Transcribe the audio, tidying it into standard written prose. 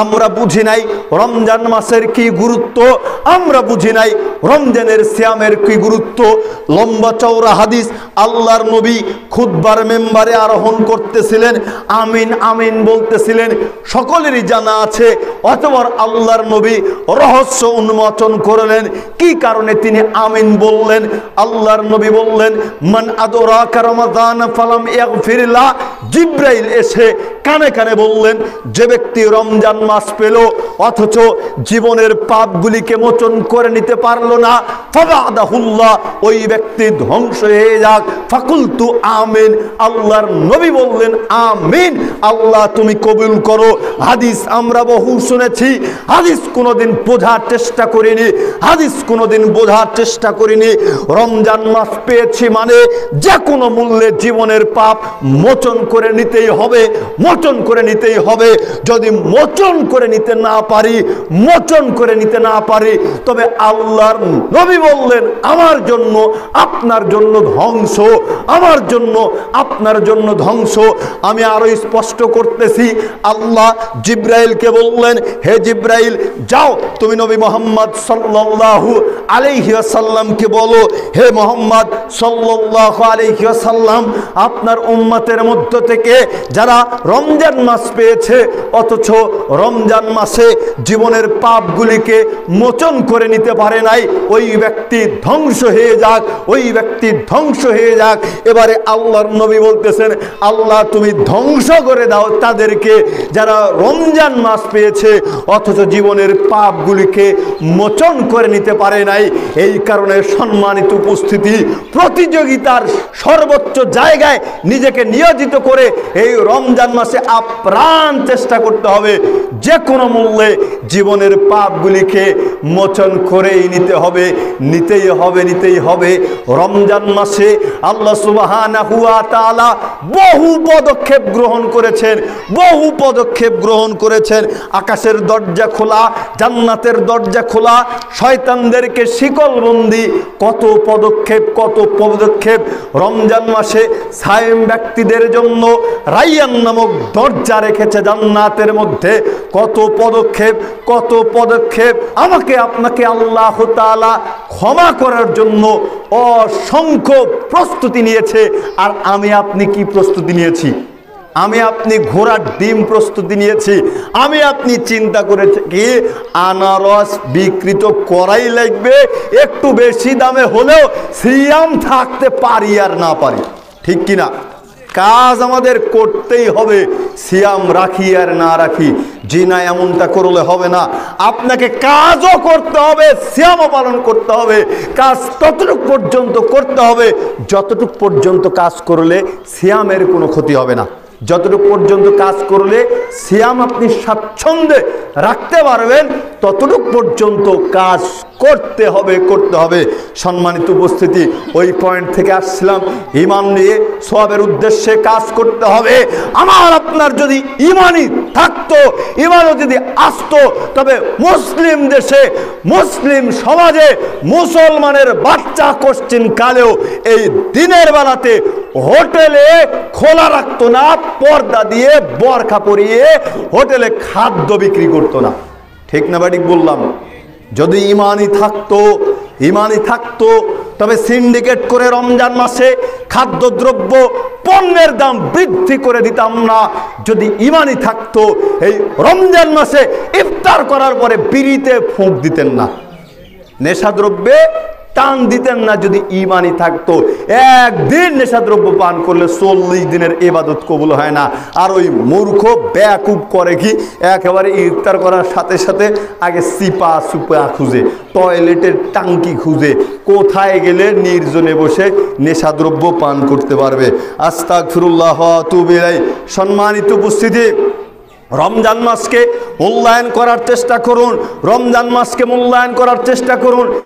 আমরা বুঝি নাই রমজান মাসের কি গুরুত্ব, আমরা বুঝি নাই রমজানের সিয়ামের কি গুরুত্ব। লম্বা চওড়া হাদিস আল্লাহর নবী খুতবার মেম্বারে আরোহণ করতেছিলেন, আমিন আমিন বলতেছিলেন, সকলেরই জানা আছে। অতঃপর আল্লাহর নবী রহস্য উন্মোচন করলেন, কি কারণে তিনি আমিন বললেন। আল্লাহর নবী বললেন, মান আদরাকা রমাদান ফালাম ইয়াগফিরলা। জিব্রাইল এসে কানে কানে বললেন, যে ব্যক্তি রমজান মাস পেল অথচ জীবনের পাপগুলিকে মোচন করে নিতে পারলো না, ফাবাদাহুল্লাহ, ওই ব্যক্তি ধ্বংস হয়ে যাক। ফাকুলতু আমিন, আল্লাহর নবী বললেন আমিন, আল্লাহ তুমি কবুল করো। হাদিস আমরা বহু শুনেছি, হাদিস কোনোদিন বোঝার চেষ্টা করিনি, হাদিস কোনোদিন বোঝার চেষ্টা করিনি। রমজান মাস পেয়েছি মানে যে কোনো মূল্যে জীবনের পাপ মোচন করে নিতেই হবে, মোচন করে নিতেই হবে। যদি মোচন করে নিতে না পারি, মোচন করে নিতে না পারি, তবে আল্লাহর নবী বললেন আমার জন্য আপনার জন্য ধ্বংস, আমার জন্য আপনার জন্য ধ্বংস। আমি আরো স্পষ্ট করতেছি, আল্লাহ জিব্রাইলকে বললেন, হে জিব্রাইল যাও তুমি নবী মুহাম্মদ সাল্লাল্লাহু আলাইহি ওয়াসাল্লামকে বলো, হে মুহাম্মদ সাল্লাল্লাহু আলাইহি ওয়াসাল্লাম, আপনার উম্মতের মধ্য থেকে যারা রমজান মাস পেয়েছে অথচ রমজান মাসে জীবনের পাপগুলিকে মোচন করে নিতে পারে নাই, ওই ব্যক্তি ধ্বংস হয়ে যাক, ওই ব্যক্তি ধ্বংস হয়ে যাক। এবারে আল্লাহর নবী বলতেছেন, আল্লাহ তুমি ধ্বংস করে দাও তাদেরকে যারা রমজান মাস পেয়েছে অথচ জীবনের পাপগুলিকে মোচন করে নিতে পারে নাই। এই কারণে সম্মানিত উপস্থিতি, প্রতিযোগিতার সর্বোচ্চ জায়গায় নিজেকে নিয়োজিত করে এই রমজান মাসে আপ্রাণ চেষ্টা করতে হবে, যে কোনো মূল্যে জীবনের পাপগুলিকে মোচন করেই নিতে হবে, নিতেই হবে, নিতেই হবে। রমজান মাসে আল্লাহ সুবহানাহু ওয়া তাআলা বহু পদক্ষেপ গ্রহণ করেছেন, বহু পদক্ষেপ গ্রহণ করেছেন। আকাশের দরজা খোলা, জান্নাতের দরজা খোলা, শয়তানদেরকে শিকলবন্দি, কত পদক্ষেপ, কত পদক্ষেপ। রমজান মাসে সায়েম ব্যক্তিদের জন্য রাইয়ান নামক দরজা রেখেছে জান্নাতের মধ্যে, কত পদক্ষেপ, কত পদক্ষেপ। আমাকে আপনাকে আল্লাহ তাআলা ক্ষমা করার জন্য অসংখ্য প্রস্তুতি নিয়েছে। আর আমি আপনি কি প্রস্তুতি নিয়েছি? আমি আপনি ঘোড়ার ডিম প্রস্তুতি নিয়েছি। আমি আপনি চিন্তা করেছি কি আনারস বিকৃত করাই লাগবে, একটু বেশি দামে হলেও সিয়াম থাকতে পারি আর না পারি, ঠিক কিনা? কাজ আমাদের করতেই হবে, সিয়াম রাখি আর না রাখি। জি না, এমনটা করলে হবে না। আপনাকে কাজও করতে হবে, সিয়ামও পালন করতে হবে। কাজ ততটুকু পর্যন্ত করতে হবে যতটুকু পর্যন্ত কাজ করলে সিয়ামের কোনো ক্ষতি হবে না, যতটুকু পর্যন্ত কাজ করলে সিয়াম আপনি স্বাচ্ছন্দ্যে রাখতে পারবেন, ততটুকু পর্যন্ত কাজ করতে হবে, করতে হবে। সম্মানিত উপস্থিতি, ওই পয়েন্ট থেকে আসছিলাম, ঈমান নিয়ে সওয়াবের উদ্দেশ্যে কাজ করতে হবে। আমার আপনার যদি ঈমানই থাকতো, ঈমানও যদি আসতো, তবে মুসলিম দেশে, মুসলিম সমাজে মুসলমানের বাচ্চা কোশ্চিন কালেও এই দিনের বেলাতে হোটেলে খোলা রাখতো না, পর্দা দিয়ে বরখা পরিয়ে হোটেলে খাদ্য বিক্রি করতো না, ঠিক না বাড়ি বললাম? যদি ঈমানই থাকতো, ঈমানই থাকতো, তবে সিন্ডিকেট করে রমজান মাসে খাদ্যদ্রব্য পণ্যের দাম বৃদ্ধি করে দিতাম না। যদি ঈমানই থাকতো, এই রমজান মাসে ইফতার করার পরে বিড়িতে ফুঁক দিতেন না, নেশাদ্রব্যে টান দিতেন না। যদি ঈমানই থাকতো, একদিন নেশাদ্রব্য পান করলে 40 দিনের ইবাদত কবুল হয় না। আর ওই মূর্খ বেয়াকুব করে কি, একেবারে ইফতার করার সাথে সাথে আগে সিপা সুপা খুঁজে, টয়লেটের টাঙ্কি খুঁজে, কোথায় গেলে নির্জনে বসে নেশাদ্রব্য পান করতে পারবে। আস্তাগফিরুল্লাহ ওয়া আতুবু ইলাইহি। সম্মানিত উপস্থিতি, রমজান মাসকে মূল্যায়ন করার চেষ্টা করুন, রমজান মাসকে মূল্যায়ন করার চেষ্টা করুন।